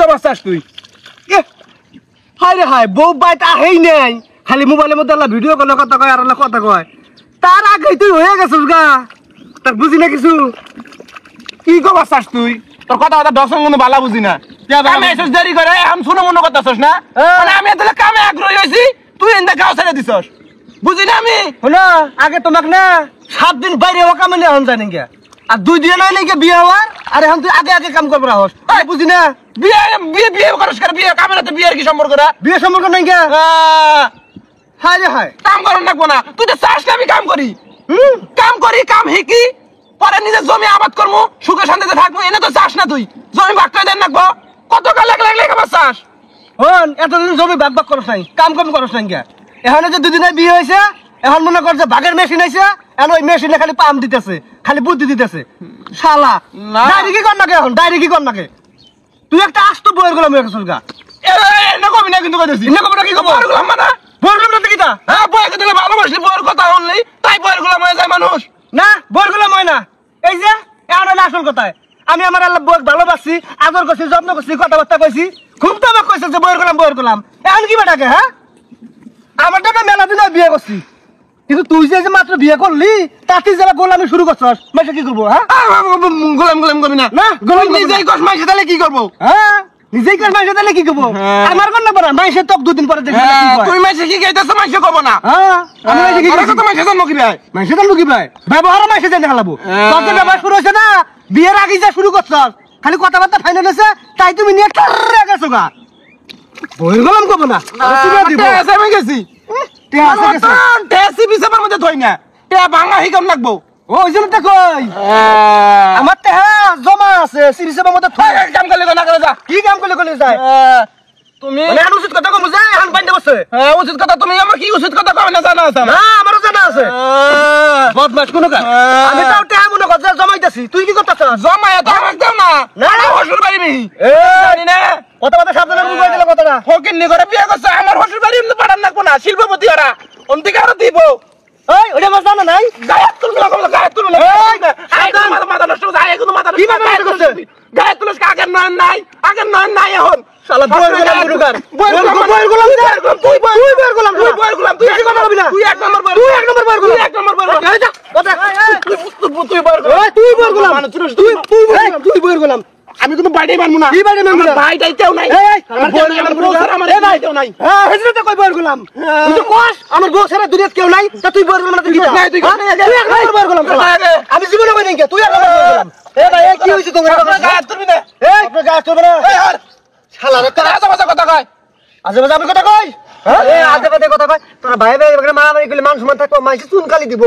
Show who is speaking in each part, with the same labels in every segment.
Speaker 1: করবাস তুই
Speaker 2: হায় রে হায় বউ বাইত আহেই নাই খালি মোবাইলের মধ্যে আল্লাহ ভিডিও কলে কথা কয় আর আল্লাহ কথা কয় তার আগে তুই হয়ে গেছিস গা তার বুঝি না কিছু
Speaker 1: কি করবাস তুই তোর কথা কথা দর্শন কোনো বালা বুঝি না কামে এসেছ দেরি করে আমি শুনো মনে করতেছস না মানে আমি তাহলে কামে আগ্রহী হইছি তুই এন্ডা গাও ছেড়ে দিছস বুঝি না আমি
Speaker 2: শোনা আগে তোমাক না 7 দিন বাইরে হওয়া কামে নিয়ে হন জানি গে আর 2 দিন নাই নাকি বিয়ে হওয়ার আর এখন তুই আগে আগে কাম করবি হস বুঝি না
Speaker 1: বিয়ে বিয়ে বিয়ে করস করে বিয়ে কামে না তো বিয়ের কি সম্পর্ক না
Speaker 2: বিয়ে সম্পর্ক নাই গে হায় রে হায়
Speaker 1: কাম করন লাগবো না তুই তো চাস না আমি কাম করি কাম করি কাম হিকি পরে নিজের জমি আবাদ করবো সুখে শান্তিতে থাকবো এনে তো চাস না তুই জমি ভাগ করে দেন রাখবো কত কাল লাগলে আমার চাস
Speaker 2: হন এতদিন জমি ভাগ ভাগ করস নাই কাম কম করস নাই গে এখন যে 2 দিনে বিয়ে হয়েছে এখন মনে কর যে ভাগের মেশিন আইছে এখন ওই মেশিনে খালি পাম্প দিতেছে খালি বুদ্ধি দিতেছে শালা ডাইরি কি কর নাকি এখন ডাইরি কি কর নাকি তুই একটা আস্ত বইয়ের গোলাম হয়ে গেছিস গা
Speaker 1: এনে কবি না কিন্তু কইতেছি
Speaker 2: এনে কবি না কি কব
Speaker 1: বইয়ের গোলাম মানে
Speaker 2: বইয়ের গোলাম না কিটা
Speaker 1: হ্যাঁ বইকে দিলে ভালোবাসলি বইয়ের কথা শুনলি তাই বইয়ের গোলাম হয়ে যায় মানুষ
Speaker 2: না বইয়ের গোলাম হয় না এই যে এখন হলো আসল কথায় আমি আমার আল্লাহ বই ভালোবাসি আদর করছি যত্ন করছি কথাবার্তা কইছি খুব তো আমাকে কইছে যে বইয়ের গোলাম এখন কি বেটাকে হ্যাঁ আমার তো মেলা দিন বিয়ে করছি কিন্তু তুই যে মাত্র বিয়ে করলি তাতে যারা গোলামি শুরু করছস মাইসে কি করবো হ্যাঁ
Speaker 1: গোলাম গোলাম করবি না
Speaker 2: না গোলাম
Speaker 1: নিজেই কস মাইসে তাহলে কি করবো
Speaker 2: হ্যাঁ নিজেই কস মাইসে তাহলে কি করবো আমার কোন না মাইসে তো 2 দিন পরে দেখি
Speaker 1: তুই মাইসে কি গাইতেছ মাইসে করবো না
Speaker 2: হ্যাঁ আমি মাইসে কি
Speaker 1: করব মাইসে জানো কি ভাই
Speaker 2: মাইসে তো লুকি ভাই ব্যবহার মাইসে জানি হালাবো তোর যে ব্যবহার শুরু হইছে না বিয়ের আগে যা শুরু করছস খালি কথাবার্তা ফাইনাল হইছে তাই তুমি নিয়ে টরে গেছো গা বইর গোলাম কব না তুমি দিব
Speaker 1: এসে আমি গেছি টেসি বিসের মধ্যে ধই না তে ভাঙা হিকম লাগবো
Speaker 2: ওই জন্য তো কই আমার তে হ্যাঁ জমা আছে সিরিজের মধ্যে
Speaker 1: কাম করলে না করে যা
Speaker 2: কি কাম করলে যায়
Speaker 1: তুমি
Speaker 2: মানে উচিত কথা কম যায় এখন বাইন্দে বসে
Speaker 1: হ্যাঁ উচিত কথা তুমি আমার কি উচিত কথা কও না জানা আছে
Speaker 2: না আমারও জানা আছে বদমাশ কোন কাজ আমি তাও টাকা মনে কথা জমাইতাছি তুই কি করতাছ
Speaker 1: জমায় তো আমার দাও না না হসুর বাড়ি নেই জানি না
Speaker 2: কথা কথা সাবধানে বুঝাই দিলা কথাটা
Speaker 1: ফকির নি করে বিয়ে করছে আমার হসুর বাড়ি এমনি পাঠান লাগবো না শিল্পপতি ওরা অন্তিকে আরো দিব
Speaker 2: এই ওটা মাছ জানা নাই
Speaker 1: গায়ের তুলবে গায়ের তুলবে এই মাথা নষ্ট যায় এখন মাথা
Speaker 2: কি মাথা নষ্ট করছে
Speaker 1: গায়ের তুলস আগের নয় নাই এখন
Speaker 2: শালা বইয়ের গোলাম গুরুকার বইয়ের গোলাম তুই বইয়ের গোলাম তুই কি কথা বলবি না
Speaker 1: তুই এক নম্বর বইয়ের
Speaker 2: কথা
Speaker 1: তুই বইয়ের গোলাম
Speaker 2: তুই বইয়ের গোলাম
Speaker 1: আমি কোনো বাইরে মানবো না
Speaker 2: কি বাইরে মানবো না
Speaker 1: ভাই দাইতেও নাই আমার দাইতেও নাই
Speaker 2: হ্যাঁ হেজরে তো কই বইয়ের গোলাম তুই তো কোস আমার বউ ছাড়া দুনিয়াতে কেউ নাই তা তুই বইয়ের গোলাম তুই এক নম্বর বইয়ের গোলাম আমি জীবনে কই নাই তুই এক নম্বর বইয়ের গোলাম ভাই কি হইছে তোমার
Speaker 1: গায়ে তুলবি না
Speaker 2: আপনার গায়ে তুলবে না শালা রে
Speaker 1: তোর আজে কথা কয়
Speaker 2: আজে বাজে আমি কথা কই আজে বাজে কথা কই তোরা ভাই ভাই মারামারি করলে মান সম্মান থাকবো মাইসে চুন খালি দিব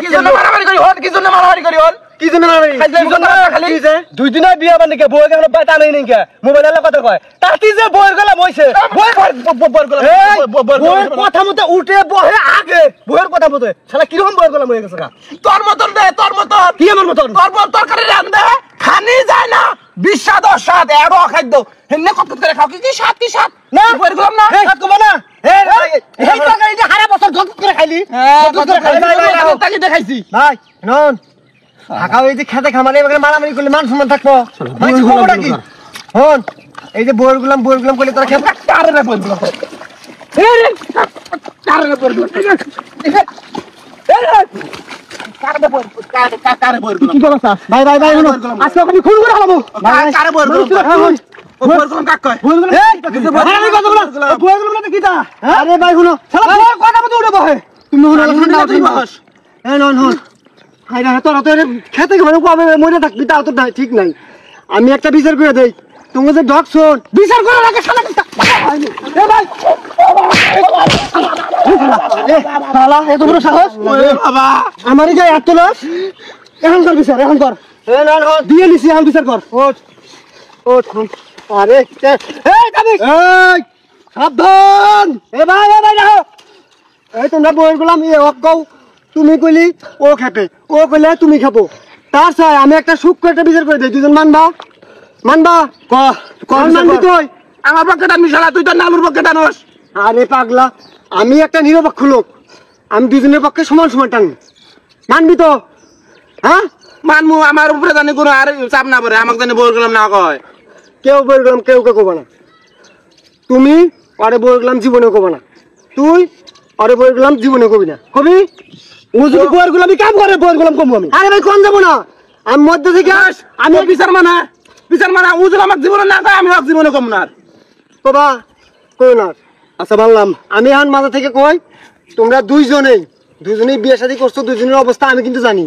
Speaker 1: কি জন্য মারামারি করি হল কি জন্য মারামারি করি হল
Speaker 2: কি জন্য খালি 2 দিন বিয়া বান নাকি বউকে হলো বাইতা নাই নাকি মোবাইল এলা কথা কয় তাতি যে বউর গলা মইছে বউর কথা মতে উঠে বহে আগে বউর কথা মতে শালা কি রকম বউর গলা মইছে গেছে
Speaker 1: তোর মতন দে তোর মতন
Speaker 2: কি আমার মতন
Speaker 1: তোর তরকারি রান্দে খানি যায় না বিস্বাদ অস্বাদ এরো খাদ্য হেনে কত করে খাও কি সাত
Speaker 2: না
Speaker 1: বউর গলাম না
Speaker 2: সাত কম না এই তরকারিটা হারা বছর গত করে খাইলি
Speaker 1: তাকে দেখাইছি
Speaker 2: ভাই নন ঢাকা ওই যে খেতে খামারে মারামারি করলে মান সম্মান থাকবো কি হন এই যে বইয়ের গুলাম করলে তোরা খেতে
Speaker 1: কারে রে বইয়ের গুলাম কারে রে বইয়ের গুলাম কারে বইয়ের গুলাম কি করছ
Speaker 2: ভাই হলো আজকে আমি খুন করে হলাম
Speaker 1: কারে বইয়ের গুলাম বইয়ের গুলাম কাক কয়
Speaker 2: বইয়ের গুলাম এই বইয়ের গুলাম না কিটা আরে ভাই হলো শালা কথা মতো উঠে বহে তুমি হলো ঠান্ডা তুই বস এই নন হন হাইরা তোরা তো খেতে ঘরে কবে মরে থাকবি তাও তো ঠিক নাই আমি একটা বিচার করে দেই তুমি যে ডক শোন বিচার করার আগে শালা এ ভাই শালা এত বড় সাহস
Speaker 1: বাবা
Speaker 2: আমারই গায়ে এত লাশ এখন কর বিচার এখন কর এ না না দিয়ে নিছি এখন বিচার কর ওঠ আরে এই কাবিক এই সাবধান এ ভাই দেখো এই তোমরা বইয়ের গোলাম এ অকও তুমি কইলি ও খেপে ও কইলে তুমি খাবো তার চাই আমি একটা সুখ করে বিচার করে দেই দুজন মানবা কোন মানবি তুই
Speaker 1: আমার পক্ষে মিশালা তুই তো নালুর পক্ষে টানস
Speaker 2: আরে পাগলা আমি একটা নিরপেক্ষ লোক আমি দুজনের পক্ষে সমান টান মানবি তো হ্যাঁ
Speaker 1: মানমু আমার উপরে জানি কোনো আর চাপ না পড়ে আমাকে জানি বল গেলাম না কয়
Speaker 2: কেউ বই গেলাম কেউ কেউ কব না তুমি আরে বই গেলাম জীবনে কব না তুই আরে বই গেলাম জীবনে কবি না কবি ও যদি বই গেলাম কাম করে বই গেলাম কম আমি আরে ভাই কোন যাব না আমি মধ্যে থেকে
Speaker 1: আমি বিচার মানা ও যদি আমার জীবনে না কয় আমি ওর জীবনে কম না
Speaker 2: কবা কই না আচ্ছা বললাম আমি এখন মাথা থেকে কই তোমরা দুইজনেই বিয়ে শাদী করছো দুইজনের অবস্থা আমি কিন্তু জানি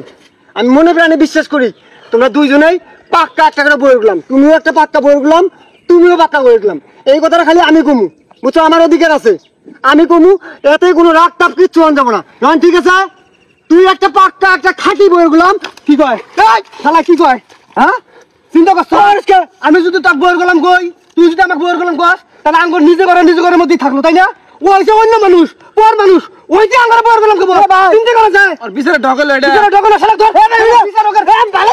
Speaker 2: আমি মনে প্রাণে বিশ্বাস করি তোমরা দুইজনেই পাক্কা একটা করে বই গেলাম তুমিও একটা পাক্কা বই গেলাম তুমিও পাক্কা বই গেলাম এই কথাটা খালি আমি কমু বুঝছো আমার অধিকার আছে আমি কমু এতে কোনো রাগ টাপ কিচ্ছু আন যাবো না নন ঠিক আছে তুই একটা পাক্কা একটা খাঁটি বই গেলাম কি কয় শালা কি কয় হ্যাঁ চিন্তা করছো আমি যদি তাক বই গেলাম কই তুই যদি আমাকে বই গেলাম কস তাহলে আমার নিজে ঘরের মধ্যেই থাকলো তাই না ও হইছে অন্য মানুষ পর মানুষ ওই যে আমার বই গেলাম চিন্তা করা যায়
Speaker 1: আর বিচারে ঢকল এটা
Speaker 2: বিচারে ঢকল শালা ধর বিচারে ঢকল